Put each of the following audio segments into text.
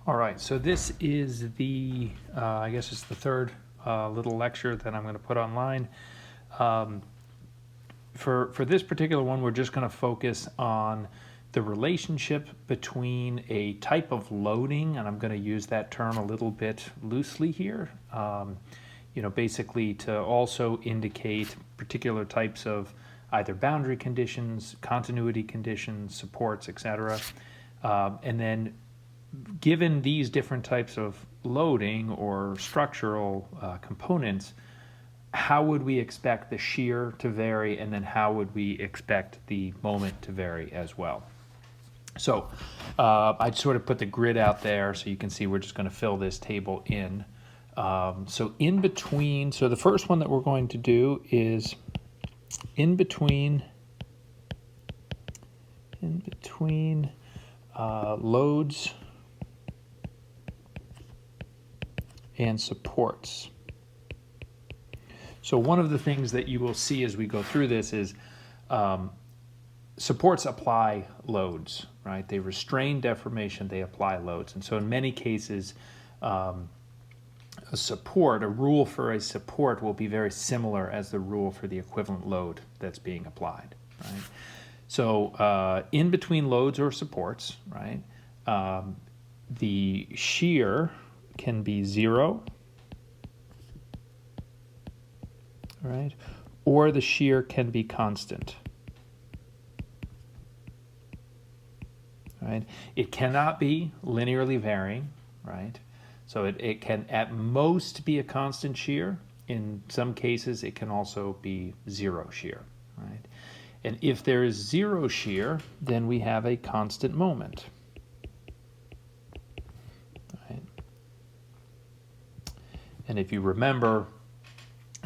All right, so this is the, I guess it's the third little lecture that I'm going to put online. For this particular one, we're just going to focus on the relationship between a type of loading, and I'm going to use that term a little bit loosely here, basically to also indicate particular types of either boundary conditions, continuity conditions, supports, etc. And then given these different types of loading or structural components, how would we expect the shear to vary, and then how would we expect the moment to vary as well? So I sort of put the grid out there so you can see we're just going to fill this table in. So in between, so the first one that we're going to do is in between loads and supports. So one of the things that you will see as we go through this is supports apply loads, right? They restrain deformation, they apply loads. And so in many cases, a rule for a support will be very similar as the rule for the equivalent load that's being applied, right? So in between loads or supports, right, the shear can be 0, right, or the shear can be constant. Right? It cannot be linearly varying, right? So it can at most be a constant shear. In some cases, it can also be 0 shear, right? And if there is 0 shear, then we have a constant moment. Right? And if you remember,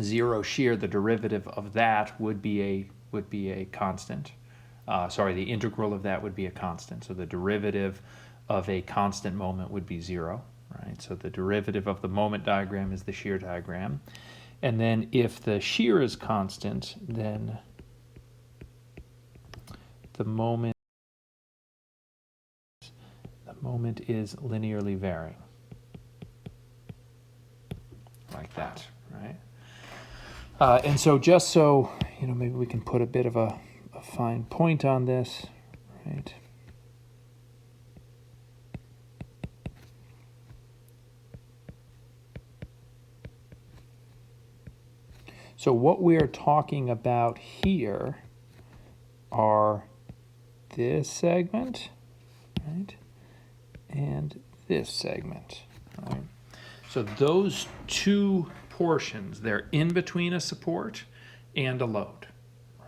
0 shear, the derivative of that would be a constant. The integral of that would be a constant. So the derivative of a constant moment would be 0, right? So the derivative of the moment diagram is the shear diagram. And then if the shear is constant, then the moment is linearly varying. Like that, right? And so just so, maybe we can put a bit of a fine point on this, right? So what we are talking about here are this segment, right, and this segment, right? So those two portions, they're in between a support and a load.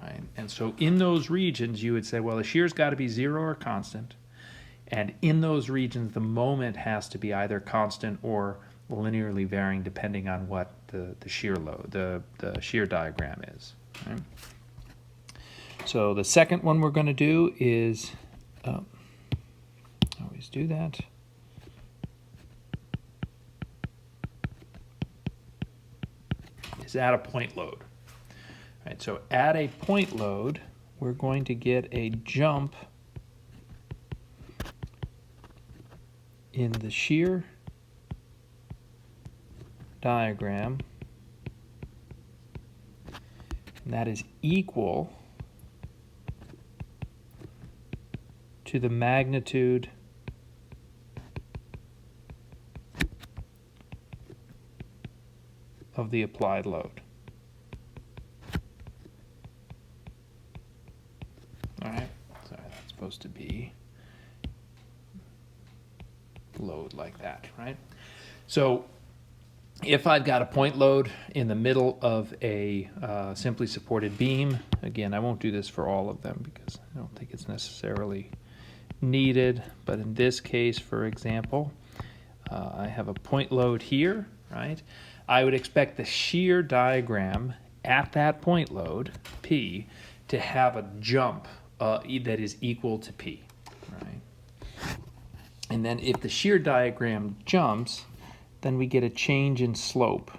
Right? And so in those regions, you would say, well, the shear's got to be 0 or constant. And in those regions, the moment has to be either constant or linearly varying depending on what the shear load, the shear diagram is. Right? So the second one we're going to do is, always do that. Is add a point load. Right, so at a point load, we're going to get a jump in the shear diagram, and that is equal to the magnitude of the applied load. Supposed to be load like that, right? So if I've got a point load in the middle of a simply supported beam, again, I won't do this for all of them because I don't think it's necessarily needed, but in this case, for example, I have a point load here, right? I would expect the shear diagram at that point load, P, to have a jump that is equal to P, right? And then if the shear diagram jumps, then we get a change in slope.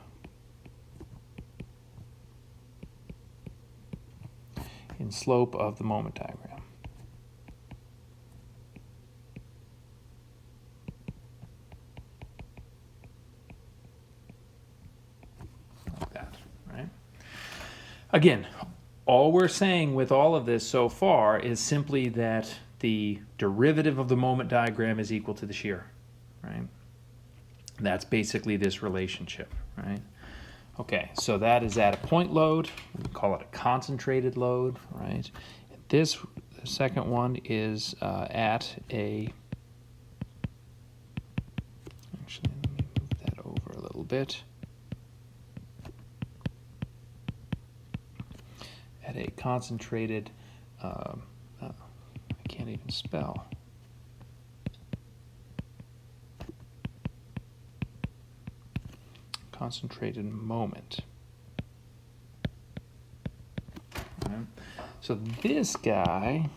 In slope of the moment diagram. Again, all we're saying with all of this so far is simply that the derivative of the moment diagram is equal to the shear, right? That's basically this relationship, right? Okay, so that is at a point load. We call it a concentrated load, right? This the second one is at a, actually let me move that over a little bit. At a concentrated, I can't even spell. Concentrated moment. All right. So this guy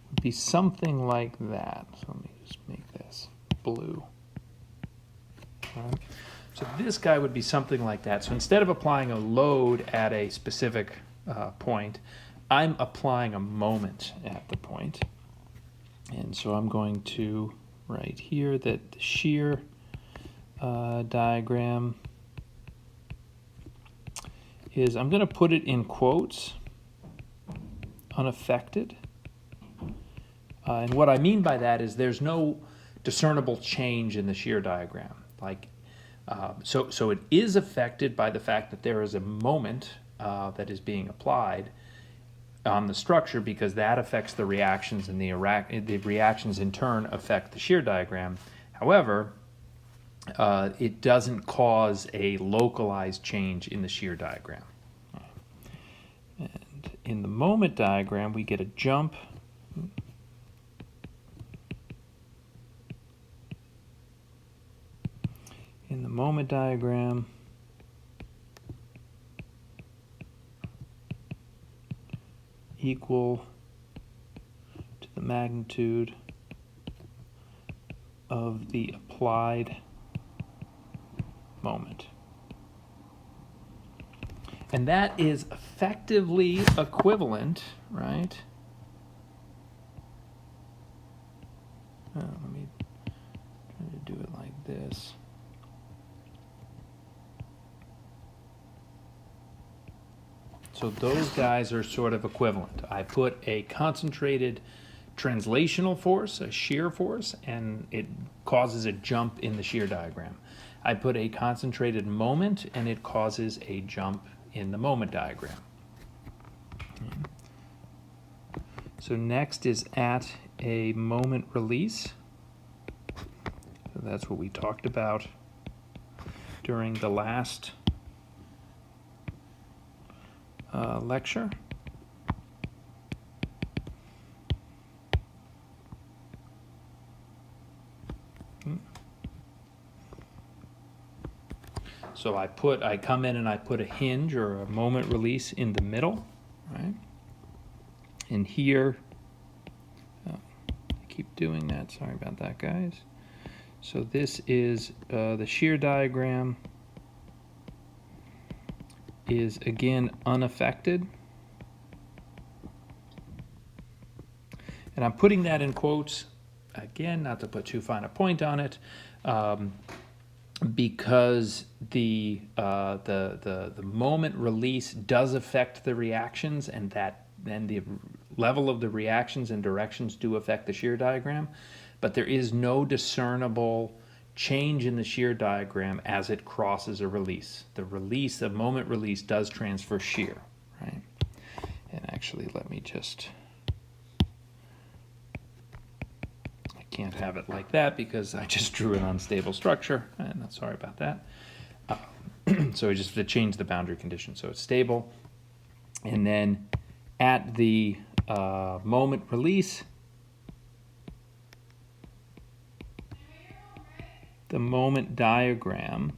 would be something like that. So let me just make this blue. All right. So this guy would be something like that. So instead of applying a load at a specific point, I'm applying a moment at the point. And so I'm going to write here that the shear diagram is, I'm going to put it in quotes, unaffected. And what I mean by that is there's no discernible change in the shear diagram. Like, so it is affected by the fact that there is a moment that is being applied on the structure, because that affects the reactions, and the reactions in turn affect the shear diagram. However, it doesn't cause a localized change in the shear diagram. And in the moment diagram, we get a jump. In the moment diagram, equal to the magnitude of the applied moment. And that is effectively equivalent, right? Let me try to do it like this. So those guys are sort of equivalent. I put a concentrated translational force, a shear force, and it causes a jump in the shear diagram. I put a concentrated moment, and it causes a jump in the moment diagram. So next is at a moment release. So that's what we talked about during the last lecture. So I come in and I put a hinge or a moment release in the middle, right? And here, I keep doing that, sorry about that, guys. So this is the shear diagram is again unaffected. And I'm putting that in quotes, again, not to put too fine a point on it, because the moment release does affect the reactions, and the level of the reactions and directions do affect the shear diagram, but there is no discernible change in the shear diagram as it crosses a release. The moment release does transfer shear, right? And actually, let me just, I can't have it like that because I just drew an unstable structure, and I'm sorry about that. So I just have to change the boundary condition so it's stable. And then at the moment release, the moment diagram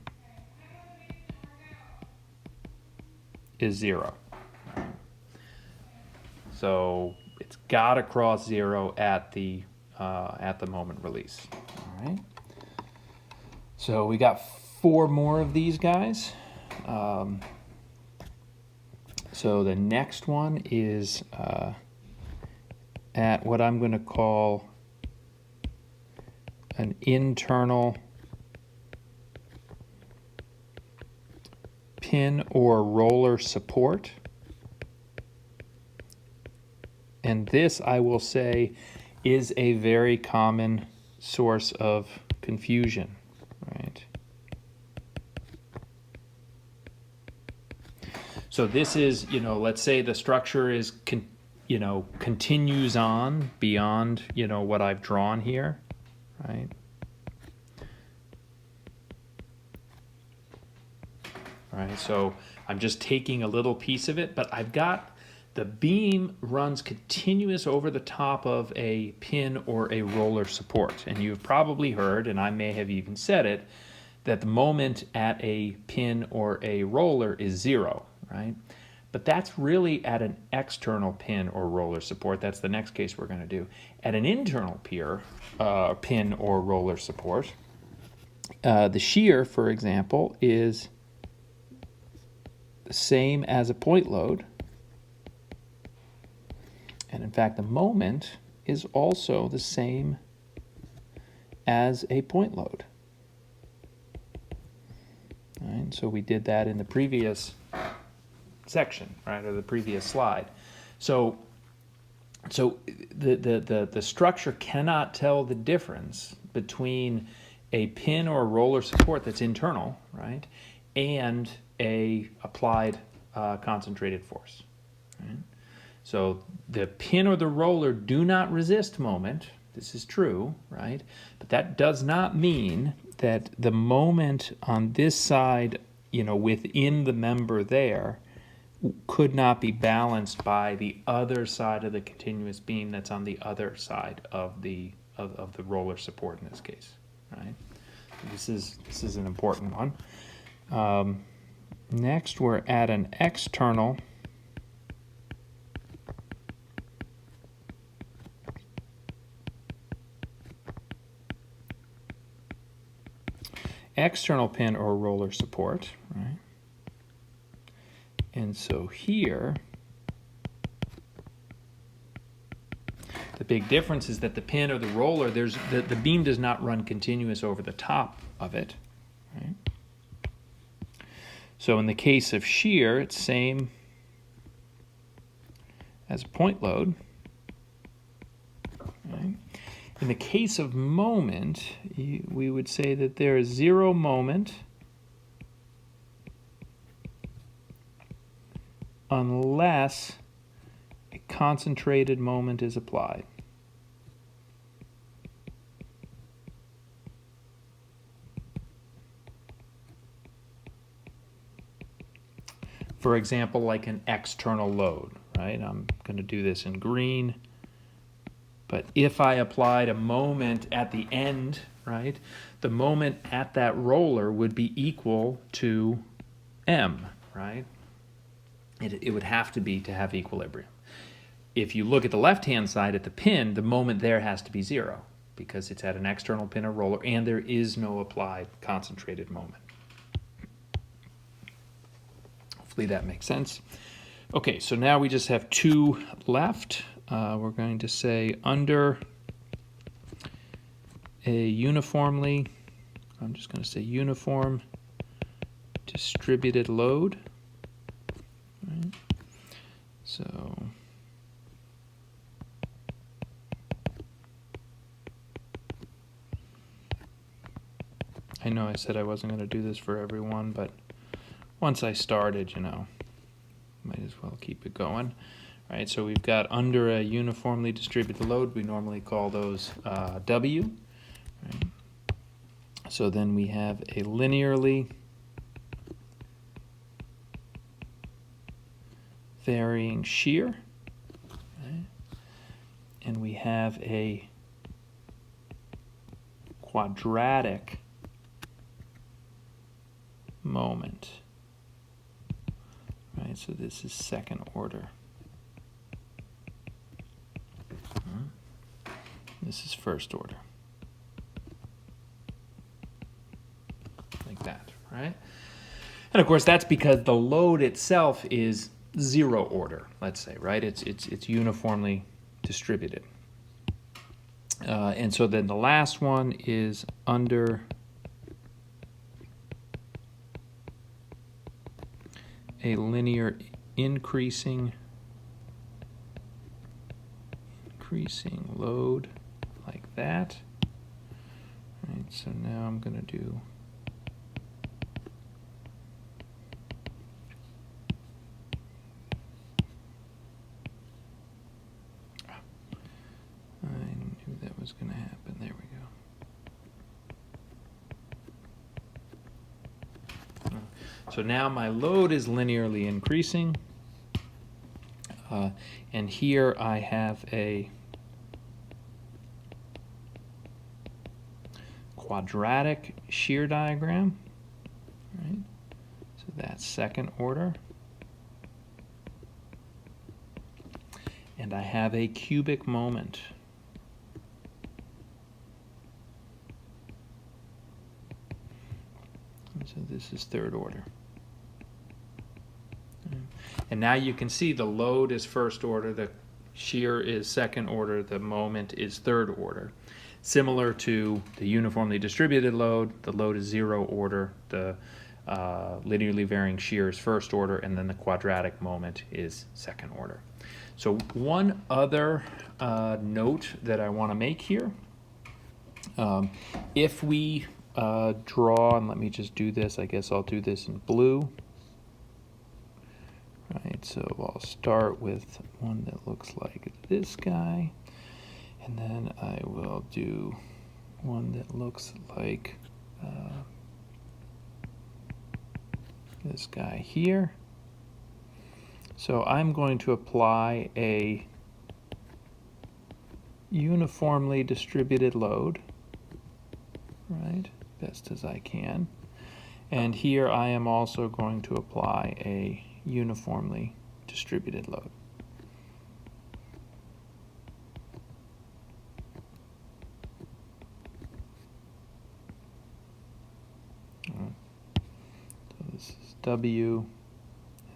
is 0. So it's got to cross 0 at the moment release. All right. So we got 4 more of these guys. So the next one is at what I'm going to call an internal pin or roller support. And this, I will say, is a very common source of confusion, right? So this is, let's say the structure is, continues on beyond, what I've drawn here, right? Right, so I'm just taking a little piece of it, but I've got the beam runs continuous over the top of a pin or a roller support. And you've probably heard, and I may have even said it, that the moment at a pin or a roller is 0, right? But that's really at an external pin or roller support. That's the next case we're going to do. At an internal pin or roller support, the shear, for example, is the same as a point load. And in fact, the moment is also the same as a point load. All right, so we did that in the previous section, right, or the previous slide. So the structure cannot tell the difference between a pin or a roller support that's internal, right, and a applied concentrated force. Right? So the pin or the roller do not resist moment. This is true, right? But that does not mean that the moment on this side, within the member there, could not be balanced by the other side of the continuous beam that's on the other side of the roller support in this case, right? This is an important one. Next, we're at an external pin or roller support, right? And so here, the big difference is that the pin or the roller, the beam does not run continuous over the top of it, right? So in the case of shear, it's same as a point load, right? In the case of moment, we would say that there is 0 moment unless a concentrated moment is applied. For example, like an external load, right? I'm going to do this in green. But if I applied a moment at the end, right, the moment at that roller would be equal to m, right? It would have to have equilibrium. If you look at the left-hand side at the pin, the moment there has to be 0 because it's at an external pin or roller and there is no applied concentrated moment. Hopefully that makes sense. Okay, so now we just have 2 left. We're going to say under a uniformly, I'm just going to say uniform distributed load. Right. So I know I said I wasn't going to do this for everyone, but once I started, might as well keep it going. All right, so we've got under a uniformly distributed load, we normally call those W. Right? So then we have a linearly varying shear, right? And we have a quadratic moment, right? So this is second order. This is first order. Like that, right? And of course that's because the load itself is 0 order, let's say, right? It's uniformly distributed. And so then the last one is under a linear increasing load like that. All right, so now I'm going to do I knew that was going to happen. There we go. So now my load is linearly increasing. And here I have a quadratic shear diagram. Right? So that's second order. And I have a cubic moment. So this is third order. And now you can see the load is first order, the shear is second order, the moment is third order. Similar to the uniformly distributed load, the load is zero order, the linearly varying shear is first order, and then the quadratic moment is second order. So one other note that I want to make here, if we draw, and let me just do this, I guess I'll do this in blue. Right, so I'll start with one that looks like this guy, and then I will do one that looks like this guy here. So I'm going to apply a uniformly distributed load, right, best as I can. And here I am also going to apply a uniformly distributed load. So this is W,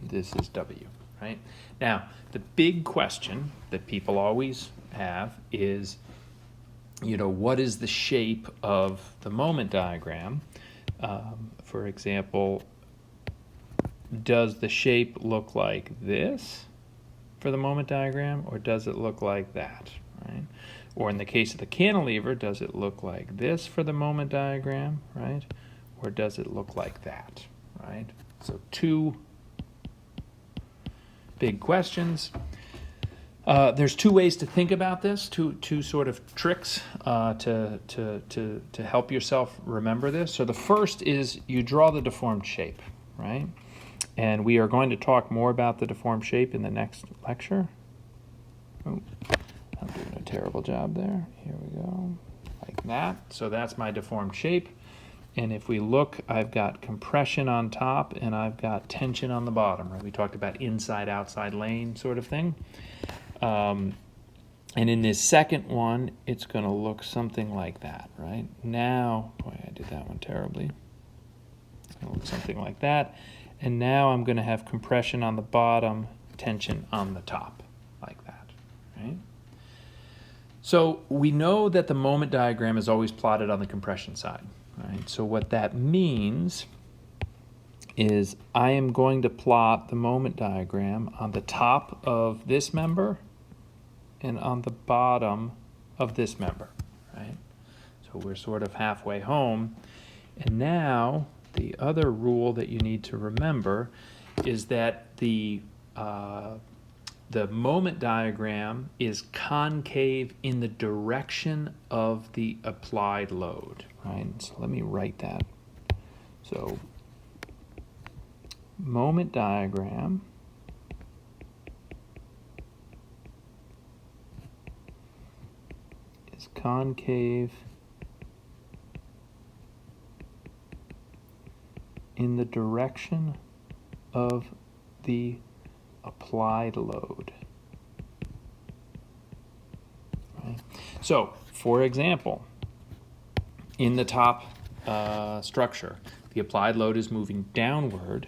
and this is W, right? Now, the big question that people always have is, what is the shape of the moment diagram? For example, does the shape look like this for the moment diagram, or does it look like that, right? Or in the case of the cantilever, does it look like this for the moment diagram, right? Or does it look like that, right? So two big questions. There's two ways to think about this, two sort of tricks to help yourself remember this. So the first is you draw the deformed shape, right? And we are going to talk more about the deformed shape in the next lecture. Oh, I'm doing a terrible job there. Here we go, like that. So that's my deformed shape. And if we look, I've got compression on top and I've got tension on the bottom, right? We talked about inside-outside lane sort of thing. And in this second one, it's going to look something like that, right? Now, boy, I did that one terribly. It's going to look something like that. And now I'm going to have compression on the bottom, tension on the top, like that, right? So we know that the moment diagram is always plotted on the compression side, right? So what that means is I am going to plot the moment diagram on the top of this member and on the bottom of this member, right? So we're sort of halfway home. And now the other rule that you need to remember is that the moment diagram is concave in the direction of the applied load, right? So let me write that. So moment diagram is concave in the direction of the applied load. Right? So, for example, in the top structure, the applied load is moving downward